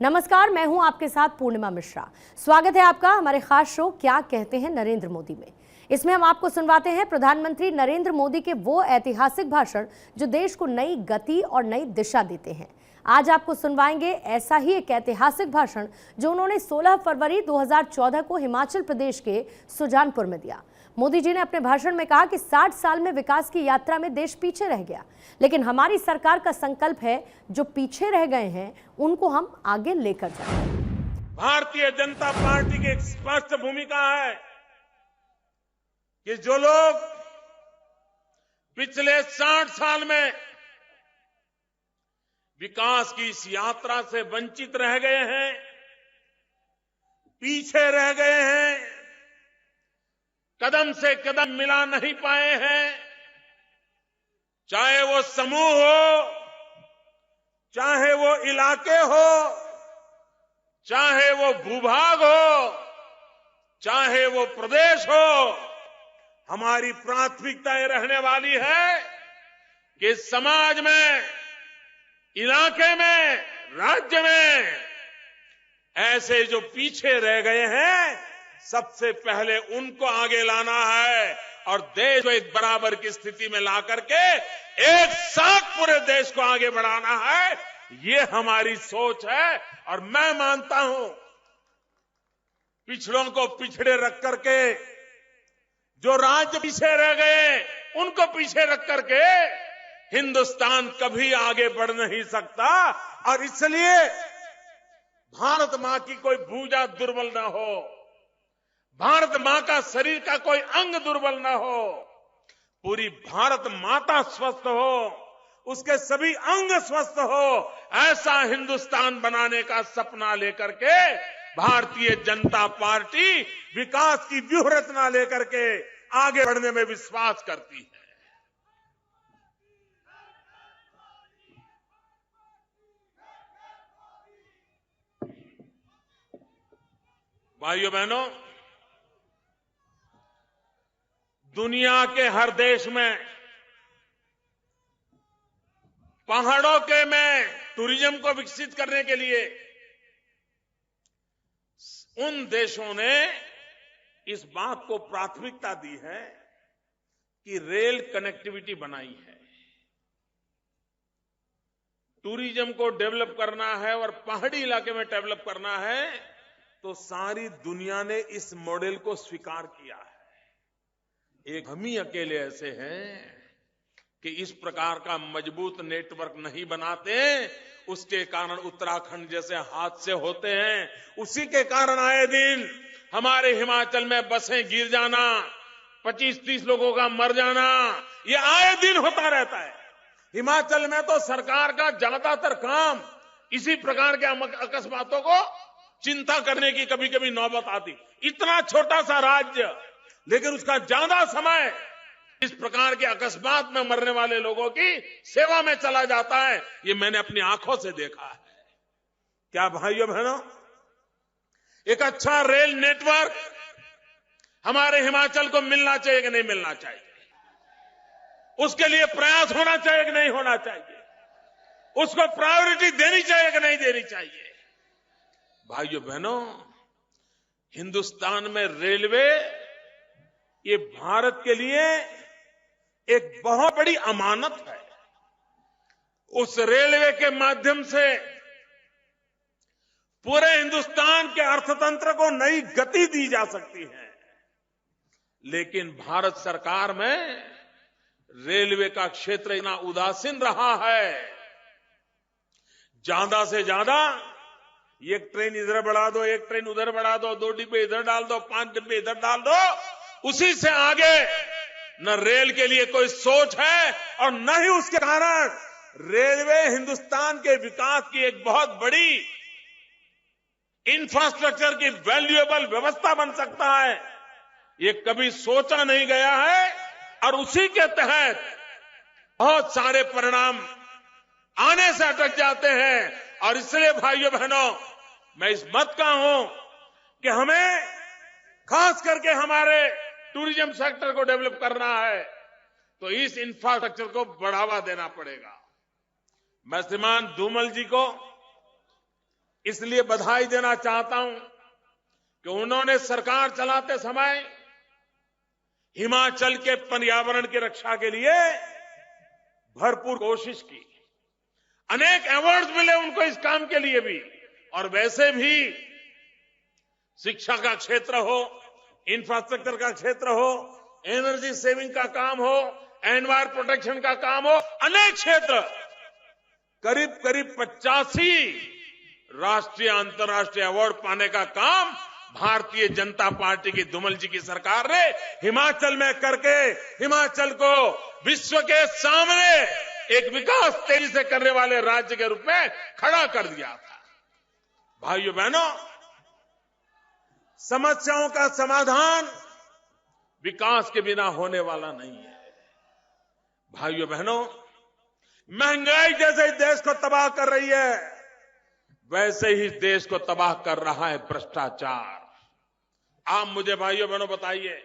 नमस्कार, मैं हूं आपके साथ पूर्णिमा मिश्रा। स्वागत है आपका हमारे खास शो क्या कहते हैं नरेंद्र मोदी में। इसमें हम आपको सुनवाते हैं प्रधानमंत्री नरेंद्र मोदी के वो ऐतिहासिक भाषण जो देश को नई गति और नई दिशा देते हैं। आज आपको सुनवाएंगे ऐसा ही एक ऐतिहासिक भाषण जो उन्होंने 16 फरवरी 2014 को हिमाचल प्रदेश के सुजानपुर में दिया। मोदी जी ने अपने भाषण में कहा कि 60 साल में विकास की यात्रा में देश पीछे रह गया, लेकिन हमारी सरकार का संकल्प है जो पीछे रह गए हैं उनको हम आगे लेकर जाएं। भारतीय जनता पार्टी की एक स्पष्ट भूमिका है कि जो लोग पिछले 60 साल में विकास की इस यात्रा से वंचित रह गए हैं, पीछे रह गए हैं, कदम से कदम मिला नहीं पाए हैं, चाहे वो समूह हो, चाहे वो इलाके हो, चाहे वो भूभाग हो, चाहे वो प्रदेश हो, हमारी प्राथमिकता ये रहने वाली है कि समाज में, इलाके में, राज्य में ऐसे जो पीछे रह गए हैं सबसे पहले उनको आगे लाना है और देश को एक बराबर की स्थिति में ला करके एक साथ पूरे देश को आगे बढ़ाना है। ये हमारी सोच है और मैं मानता हूं पिछड़ों को पिछड़े रख करके, जो राज्य पीछे रह गए उनको पीछे रख करके हिंदुस्तान कभी आगे बढ़ नहीं सकता। और इसलिए भारत मां की कोई भुजा दुर्बल ना हो, भारत मां का शरीर का कोई अंग दुर्बल ना हो, पूरी भारत माता स्वस्थ हो, उसके सभी अंग स्वस्थ हो, ऐसा हिंदुस्तान बनाने का सपना लेकर के भारतीय जनता पार्टी विकास की व्यूह रचना लेकर के आगे बढ़ने में विश्वास करती है। भाइयों बहनों, दुनिया के हर देश में पहाड़ों के में टूरिज्म को विकसित करने के लिए उन देशों ने इस बात को प्राथमिकता दी है कि रेल कनेक्टिविटी बनाई है। टूरिज्म को डेवलप करना है और पहाड़ी इलाके में डेवलप करना है तो सारी दुनिया ने इस मॉडल को स्वीकार किया है। एक हम ही अकेले ऐसे हैं कि इस प्रकार का मजबूत नेटवर्क नहीं बनाते, उसके कारण उत्तराखंड जैसे हादसे होते हैं। उसी के कारण आए दिन हमारे हिमाचल में बसें गिर जाना, 25-30 लोगों का मर जाना, ये आए दिन होता रहता है। हिमाचल में तो सरकार का ज्यादातर काम इसी प्रकार के अकस्मातों को चिंता करने की कभी कभी नौबत आती। इतना छोटा सा राज्य, लेकिन उसका ज्यादा समय इस प्रकार के अकस्मात में मरने वाले लोगों की सेवा में चला जाता है। ये मैंने अपनी आंखों से देखा है। क्या भाइयों बहनों, एक अच्छा रेल नेटवर्क हमारे हिमाचल को मिलना चाहिए कि नहीं मिलना चाहिए? उसके लिए प्रयास होना चाहिए कि नहीं होना चाहिए? उसको प्रायोरिटी देनी चाहिए कि नहीं देनी चाहिए? भाइयों बहनों, हिंदुस्तान में रेलवे ये भारत के लिए एक बहुत बड़ी अमानत है। उस रेलवे के माध्यम से पूरे हिंदुस्तान के अर्थतंत्र को नई गति दी जा सकती है। लेकिन भारत सरकार में रेलवे का क्षेत्र इतना उदासीन रहा है। ज्यादा से ज्यादा एक ट्रेन इधर बढ़ा दो, एक ट्रेन उधर बढ़ा दो, 2 डिब्बे इधर डाल दो, 5 डिब्बे इधर डाल दो, उसी से आगे न रेल के लिए कोई सोच है और न ही उसके कारण रेलवे हिंदुस्तान के विकास की एक बहुत बड़ी इंफ्रास्ट्रक्चर की वैल्यूएबल व्यवस्था बन सकता है। ये कभी सोचा नहीं गया है और उसी के तहत बहुत सारे परिणाम आने से अटक जाते हैं। और इसलिए भाइयों बहनों, मैं इस मत का हूं कि हमें खास करके हमारे टूरिज्म सेक्टर को डेवलप करना है तो इस इंफ्रास्ट्रक्चर को बढ़ावा देना पड़ेगा। मैं श्रीमान धूमल जी को इसलिए बधाई देना चाहता हूं कि उन्होंने सरकार चलाते समय हिमाचल के पर्यावरण की रक्षा के लिए भरपूर कोशिश की। अनेक अवार्ड्स मिले उनको इस काम के लिए भी, और वैसे भी शिक्षा का क्षेत्र हो, इंफ्रास्ट्रक्चर का क्षेत्र हो, एनर्जी सेविंग का काम हो, एनवायर प्रोटेक्शन का काम हो, अनेक क्षेत्र करीब करीब 85 राष्ट्रीय अंतर्राष्ट्रीय अवार्ड पाने का काम भारतीय जनता पार्टी की धूमल जी की सरकार ने हिमाचल में करके हिमाचल को विश्व के सामने एक विकास तेजी से करने वाले राज्य के रूप में खड़ा कर दिया था। भाइयों बहनों, समस्याओं का समाधान विकास के बिना होने वाला नहीं है। भाइयों बहनों, महंगाई जैसे देश को तबाह कर रही है, वैसे ही देश को तबाह कर रहा है भ्रष्टाचार। आप मुझे भाइयों बहनों बताइए,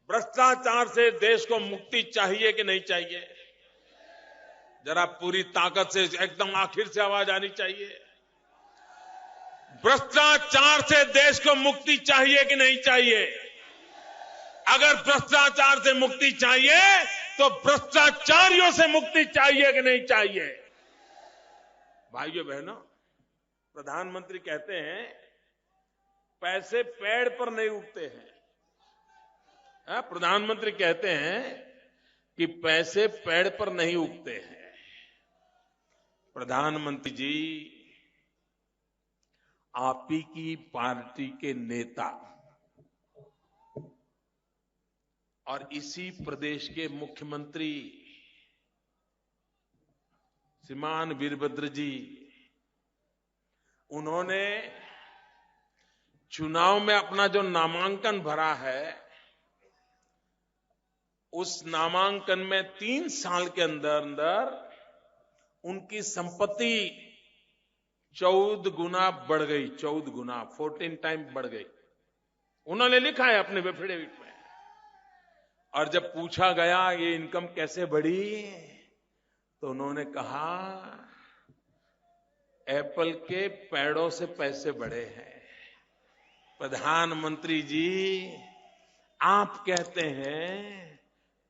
भ्रष्टाचार से देश को मुक्ति चाहिए कि नहीं चाहिए? जरा पूरी ताकत से एकदम आखिर से आवाज आनी चाहिए। भ्रष्टाचार से देश को मुक्ति चाहिए कि नहीं चाहिए? अगर भ्रष्टाचार से मुक्ति चाहिए तो भ्रष्टाचारियों से मुक्ति चाहिए कि नहीं चाहिए? भाइयों बहनों, प्रधानमंत्री कहते हैं पैसे पेड़ पर नहीं उगते हैं। प्रधानमंत्री कहते हैं कि पैसे पेड़ पर नहीं उगते हैं। प्रधानमंत्री जी, आप ही की पार्टी के नेता और इसी प्रदेश के मुख्यमंत्री श्रीमान वीरभद्र जी, उन्होंने चुनाव में अपना जो नामांकन भरा है, उस नामांकन में 3 साल के अंदर अंदर उनकी संपत्ति 14 गुना बढ़ गई। 14 गुना, 14 टाइम बढ़ गई। उन्होंने लिखा है अपने एफिडेविट में। और जब पूछा गया ये इनकम कैसे बढ़ी, तो उन्होंने कहा एप्पल के पेड़ों से पैसे बढ़े हैं। प्रधानमंत्री जी, आप कहते हैं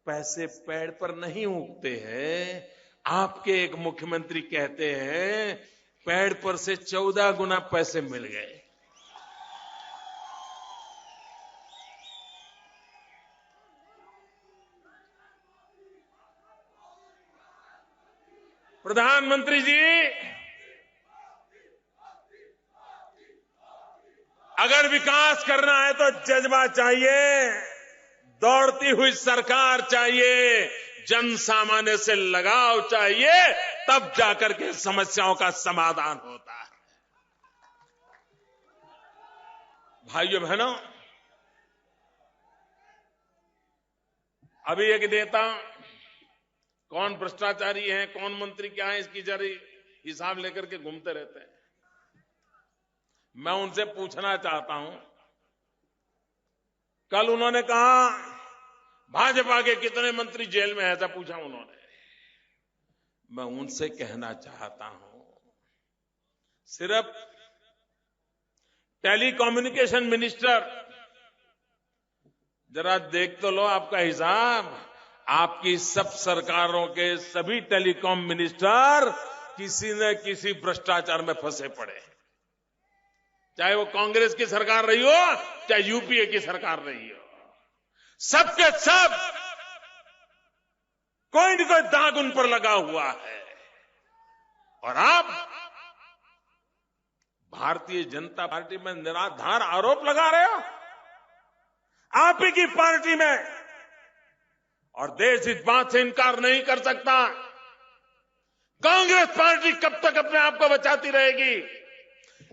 पैसे पेड़ पर नहीं उगते हैं, आपके एक मुख्यमंत्री कहते हैं पेड़ पर से 14 गुना पैसे मिल गए। प्रधानमंत्री जी, अगर विकास करना है तो जज्बा चाहिए, दौड़ती हुई सरकार चाहिए, जन सामान्य से लगाव चाहिए, तब जाकर के समस्याओं का समाधान होता है। भाइयों बहनों, अभी एक नेता कौन भ्रष्टाचारी है, कौन मंत्री क्या है, इसकी जरी हिसाब लेकर के घूमते रहते हैं। मैं उनसे पूछना चाहता हूं, कल उन्होंने कहा भाजपा के कितने मंत्री जेल में है, ऐसा पूछा उन्होंने। मैं उनसे कहना चाहता हूं, सिर्फ टेलीकम्युनिकेशन मिनिस्टर, जरा देख तो लो आपका हिसाब। आपकी सब सरकारों के सभी टेलीकॉम मिनिस्टर किसी न किसी भ्रष्टाचार में फंसे पड़े, चाहे वो कांग्रेस की सरकार रही हो, चाहे यूपीए की सरकार रही हो। सबके सब कोई न कोई दाग उन पर लगा हुआ है। और आप भारतीय जनता पार्टी में निराधार आरोप लगा रहे हो, आप ही की पार्टी में। और देश इस बात से इनकार नहीं कर सकता, कांग्रेस पार्टी कब तक अपने आप को बचाती रहेगी?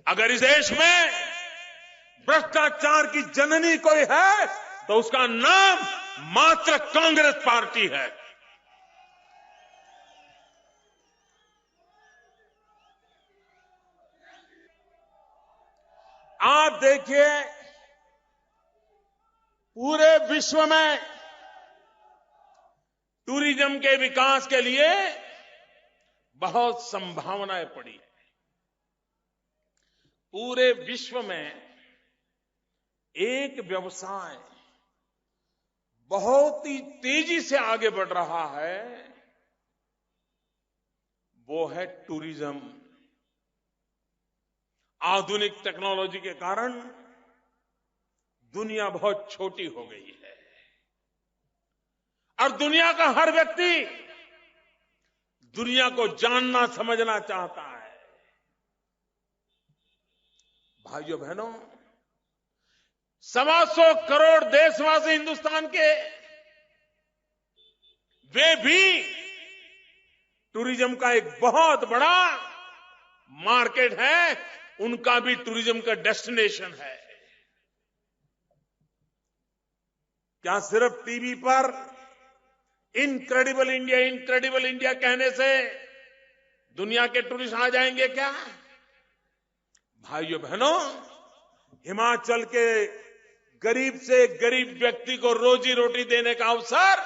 अगर इस देश में भ्रष्टाचार की जननी कोई है तो उसका नाम मात्र कांग्रेस पार्टी है। आप देखिए, पूरे विश्व में टूरिज्म के विकास के लिए बहुत संभावनाएं पड़ी है। पूरे विश्व में एक व्यवसाय बहुत ही तेजी से आगे बढ़ रहा है, वो है टूरिज्म। आधुनिक टेक्नोलॉजी के कारण दुनिया बहुत छोटी हो गई है और दुनिया का हर व्यक्ति दुनिया को जानना समझना चाहता है। भाइयों बहनों, 125 करोड़ देशवासी हिंदुस्तान के, वे भी टूरिज्म का एक बहुत बड़ा मार्केट है, उनका भी टूरिज्म का डेस्टिनेशन है। क्या सिर्फ टीवी पर इनक्रेडिबल इंडिया कहने से दुनिया के टूरिस्ट आ जाएंगे क्या? भाइयों बहनों, हिमाचल के गरीब से गरीब व्यक्ति को रोजी रोटी देने का अवसर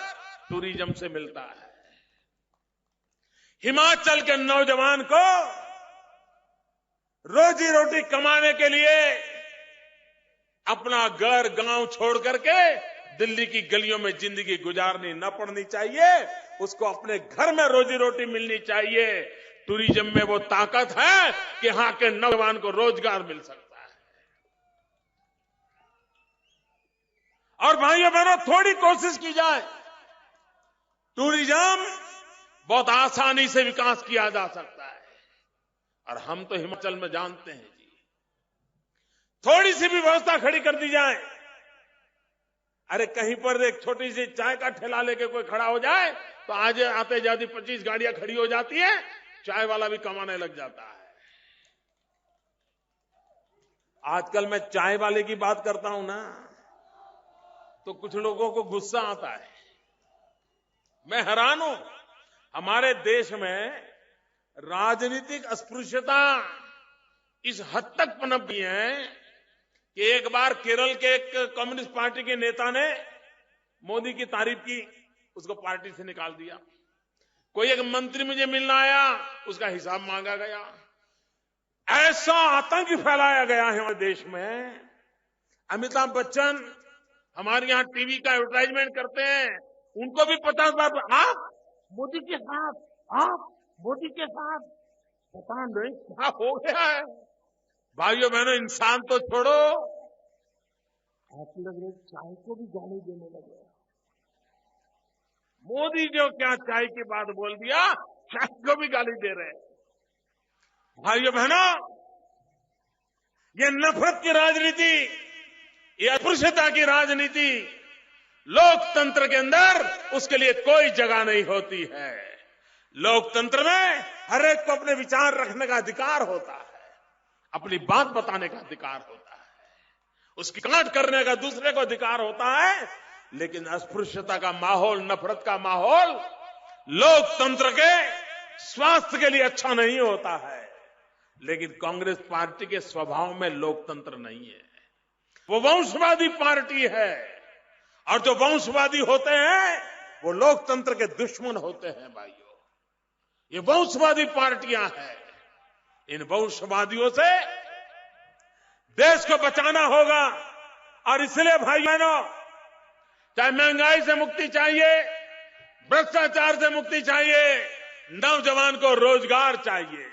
टूरिज्म से मिलता है। हिमाचल के नौजवान को रोजी रोटी कमाने के लिए अपना घर गांव छोड़ करके दिल्ली की गलियों में जिंदगी गुजारनी न पड़नी चाहिए, उसको अपने घर में रोजी रोटी मिलनी चाहिए। टूरिज्म में वो ताकत है कि यहां के नौजवान को रोजगार मिल सकता है। और भाइयों बहनों, थोड़ी कोशिश की जाए, टूरिज्म बहुत आसानी से विकास किया जा सकता है। और हम तो हिमाचल में जानते हैं जी, थोड़ी सी भी व्यवस्था खड़ी कर दी जाए, अरे कहीं पर एक छोटी सी चाय का ठेला लेके कोई खड़ा हो जाए तो आज आते जाती 25 गाड़ियां खड़ी हो जाती है, चाय वाला भी कमाने लग जाता है। आजकल मैं चाय वाले की बात करता हूं ना, तो कुछ लोगों को गुस्सा आता है। मैं हैरान हूं, हमारे देश में राजनीतिक अस्पृश्यता इस हद तक पनप गई है कि एक बार केरल के एक कम्युनिस्ट पार्टी के नेता ने मोदी की तारीफ की, उसको पार्टी से निकाल दिया। कोई एक मंत्री मुझे मिलने आया, उसका हिसाब मांगा गया। ऐसा आतंक फैलाया गया है हमारे देश में। अमिताभ बच्चन हमारे यहां टीवी का एडवर्टाइजमेंट करते हैं, उनको भी 50 बार आप मोदी के साथ, आप मोदी के साथ, पता नहीं क्या हो गया है। भाइयों बहनों, इंसान तो छोड़ो, आप लोग चाय को भी गाली देने लगे। मोदी जो क्या चाय की बात बोल दिया, चाय को भी गाली दे रहे हैं। भाइयों बहनों, ये नफरत की राजनीति, ये अस्पृश्यता की राजनीति लोकतंत्र के अंदर उसके लिए कोई जगह नहीं होती है। लोकतंत्र में हर एक को अपने विचार रखने का अधिकार होता है, अपनी बात बताने का अधिकार होता है, उसकी काट करने का दूसरे को अधिकार होता है। लेकिन अस्पृश्यता का माहौल, नफरत का माहौल लोकतंत्र के स्वास्थ्य के लिए अच्छा नहीं होता है। लेकिन कांग्रेस पार्टी के स्वभाव में लोकतंत्र नहीं है, वो वंशवादी पार्टी है। और जो वंशवादी होते हैं वो लोकतंत्र के दुश्मन होते हैं। भाइयों, ये वंशवादी पार्टियां हैं, इन वंशवादियों से देश को बचाना होगा। और इसलिए भाई बहनों, चाहे महंगाई से मुक्ति चाहिए, भ्रष्टाचार से मुक्ति चाहिए, नौजवान को रोजगार चाहिए।